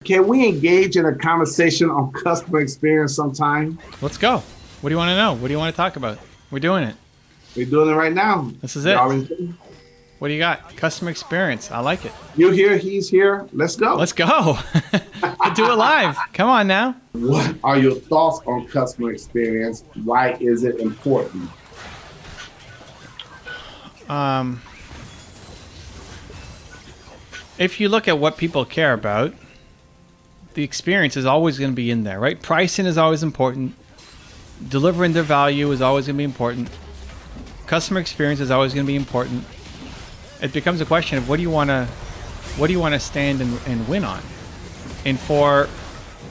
Can we engage in a conversation on customer experience sometime? Let's go. What do you want to know? What do you want to talk about? We're doing it. We're doing it right now. This is it. What do you got? Customer experience. I like it. You're here. He's here. Let's go. Let's go. We'll do it live. Come on now. What are your thoughts on customer experience? Why is it important? If you look at what people care about, the experience is always going to be in there, right? Pricing is always important. Delivering their value is always going to be important. Customer experience is always going to be important. It becomes a question of what do you want to stand and win on? And for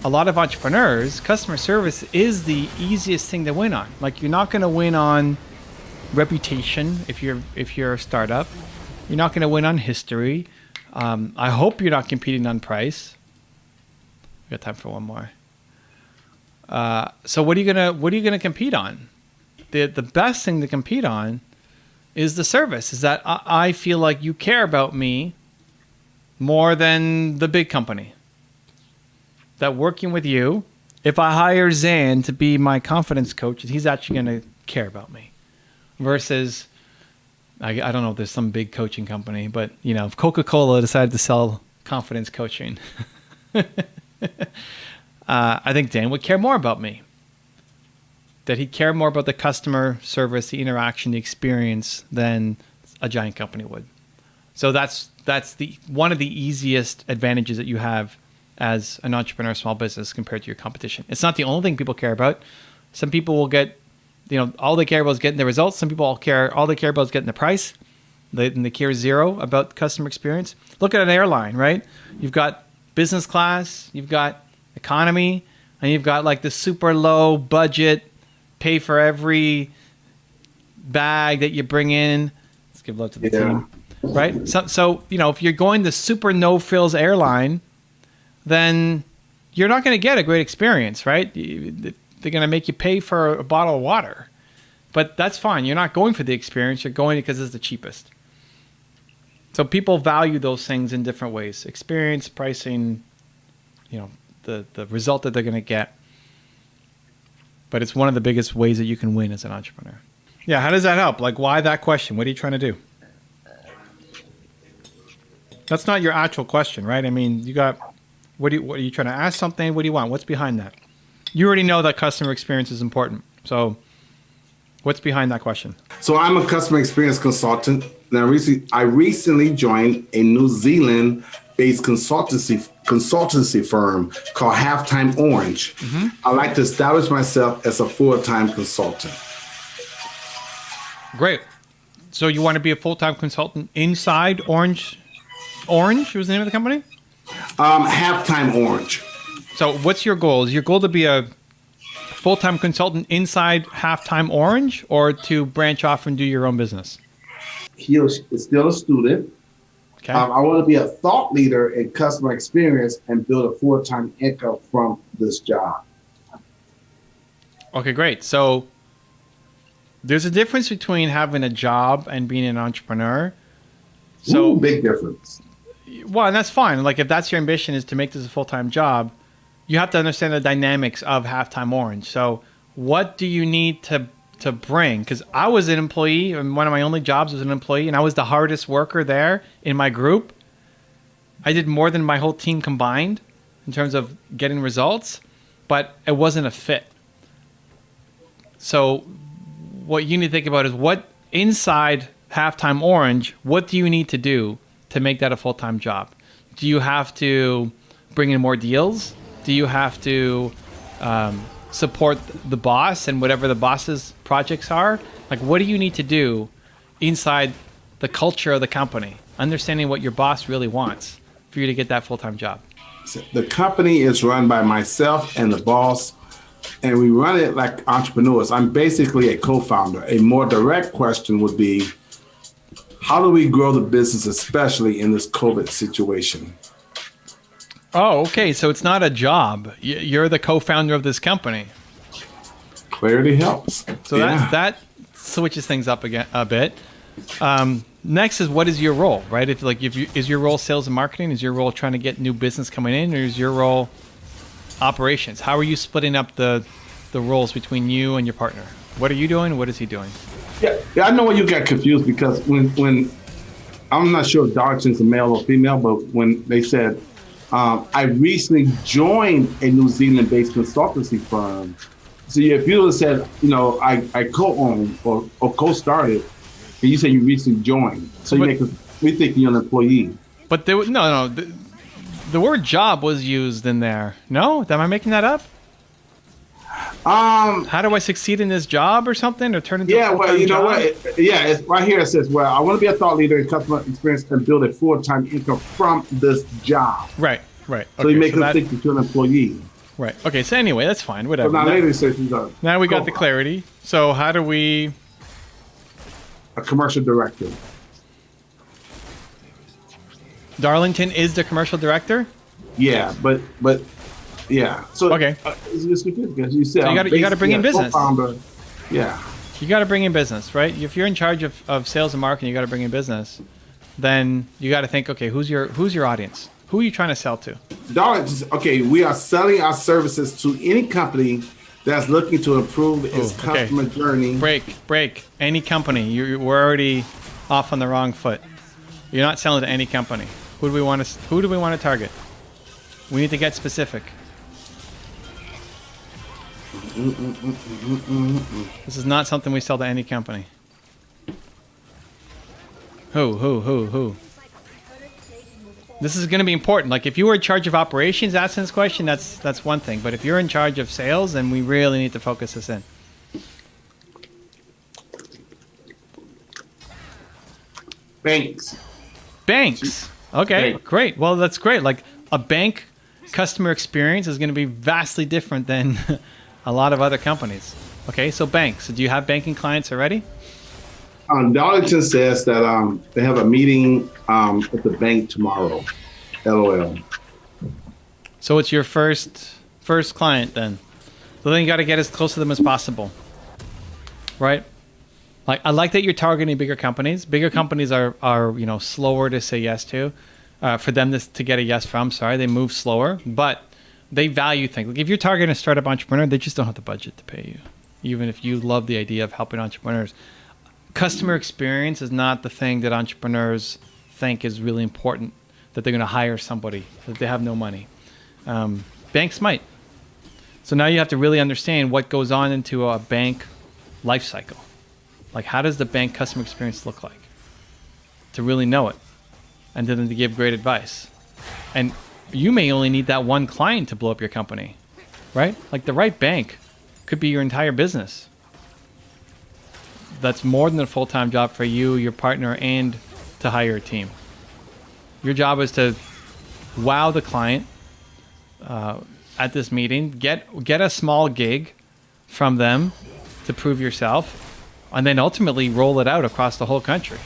a lot of entrepreneurs, customer service is the easiest thing to win on. Like, you're not going to win on reputation if you're a startup. You're not going to win on history. I hope you're not competing on price. We got time for one more. So what are you gonna compete on? The best thing to compete on is the service. Is that I feel like you care about me more than the big company. That working with you, if I hire Zan to be my confidence coach, he's actually gonna care about me. Versus, I don't know if there's some big coaching company, but if coca-cola decided to sell confidence coaching, I think Dan would care more about me. That he'd care more about the customer service, the interaction, the experience than a giant company would. So that's one of the easiest advantages that you have as an entrepreneur, small business compared to your competition. It's not the only thing people care about. Some people will get, all they care about is getting the results. Some people all they care about is getting the price. They care zero about customer experience. Look at an airline, right? You've got business class, you've got economy, and you've got like the super low budget, pay for every bag that you bring in. Let's give love to the team, right? So if you're going the super no frills airline, then you're not going to get a great experience, right? They're going to make you pay for a bottle of water, but that's fine. You're not going for the experience. You're going because it's the cheapest. So people value those things in different ways: experience, pricing, the result that they're going to get. But it's one of the biggest ways that you can win as an entrepreneur. Yeah, how does that help? Like, why that question? What are you trying to do? That's not your actual question, right? I mean, what are you trying to ask something? What do you want? What's behind that? You already know that customer experience is important. So what's behind that question? So I'm a customer experience consultant. Now, I recently joined a New Zealand-based consultancy firm called Halftime Orange. Mm-hmm. I like to establish myself as a full-time consultant. Great. So you want to be a full-time consultant inside Orange? Orange was the name of the company? Halftime Orange. So what's your goal? Is your goal to be a full-time consultant inside Halftime Orange, or to branch off and do your own business? He is still a student. Okay. I want to be a thought leader in customer experience and build a full-time income from this job. Okay, great. So there's a difference between having a job and being an entrepreneur. So big difference. Well, and that's fine. Like, if that's your ambition, is to make this a full-time job, you have to understand the dynamics of Halftime Orange. So what do you need to bring? Because I was an employee, and one of my only jobs was an employee, and I was the hardest worker there in my group. I did more than my whole team combined in terms of getting results, but it wasn't a fit. So what you need to think about is, what inside Halftime Orange, what do you need to do to make that a full-time job? Do you have to bring in more deals? Do you have to support the boss and whatever the boss's projects are? Like, what do you need to do inside the culture of the company? Understanding what your boss really wants for you to get that full-time job. The company is run by myself and the boss, and we run it like entrepreneurs. I'm basically a co-founder. A more direct question would be, how do we grow the business, especially in this COVID situation? Oh, okay. So it's not a job. You're the co-founder of this company. Clarity helps. So that switches things up again a bit. Next is, what is your role, right? Is your role sales and marketing? Is your role trying to get new business coming in, or is your role operations? How are you splitting up the roles between you and your partner? What are you doing? What is he doing? Yeah, I know when you got confused, because when I'm not sure if Darlington's a male or female, but when they said, I recently joined a New Zealand-based consultancy firm. So if you said, I co-own or co-started, and you say you recently joined, so we think you're an employee. But no. The word job was used in there. No? Am I making that up? How do I succeed in this job or something, or turn into a full-time job? It's right here. It says, well, I want to be a thought leader in customer experience and build a full-time income from this job. Right. So you make them think that you're an employee. Right. Okay. So anyway, that's fine. Whatever. So now we got the clarity. So how do we? A commercial director. Darlington is the commercial director? Yeah, but yeah. So okay. It's because you said, so you got to bring in business. Yeah. You got to bring in business, right? If you're in charge of sales and marketing, you got to bring in business. Then you got to think, okay, who's your audience? Who are you trying to sell to? Darlington, okay, we are selling our services to any company that's looking to improve its customer journey. Break. Any company. We're already off on the wrong foot. You're not selling to any company. Who do we want to target? We need to get specific. This is not something we sell to any company. Who? This is going to be important. Like, if you were in charge of operations asking this question, that's one thing. But if you're in charge of sales, then we really need to focus this in. Banks. Okay, great. Well, that's great. Like, a bank customer experience is going to be vastly different than a lot of other companies. Okay, so banks. Do you have banking clients already? Darlington says that they have a meeting at the bank tomorrow. LOL. So it's your first client then. So then you got to get as close to them as possible, right? Like, I like that you're targeting bigger companies. Bigger companies are slower to say yes to. For them to get a yes from, they move slower, but they value things. Like, if you're targeting a startup entrepreneur, they just don't have the budget to pay you, even if you love the idea of helping entrepreneurs. Customer experience is not the thing that entrepreneurs think is really important, that they're going to hire somebody, that they have no money. Banks might. So now you have to really understand what goes on into a bank life cycle. Like, how does the bank customer experience look like? To really know it, and then to give great advice. And you may only need that one client to blow up your company, right? Like, the right bank could be your entire business. That's more than a full-time job for you, your partner, and to hire a team. Your job is to wow the client at this meeting, get a small gig from them to prove yourself, and then ultimately roll it out across the whole country.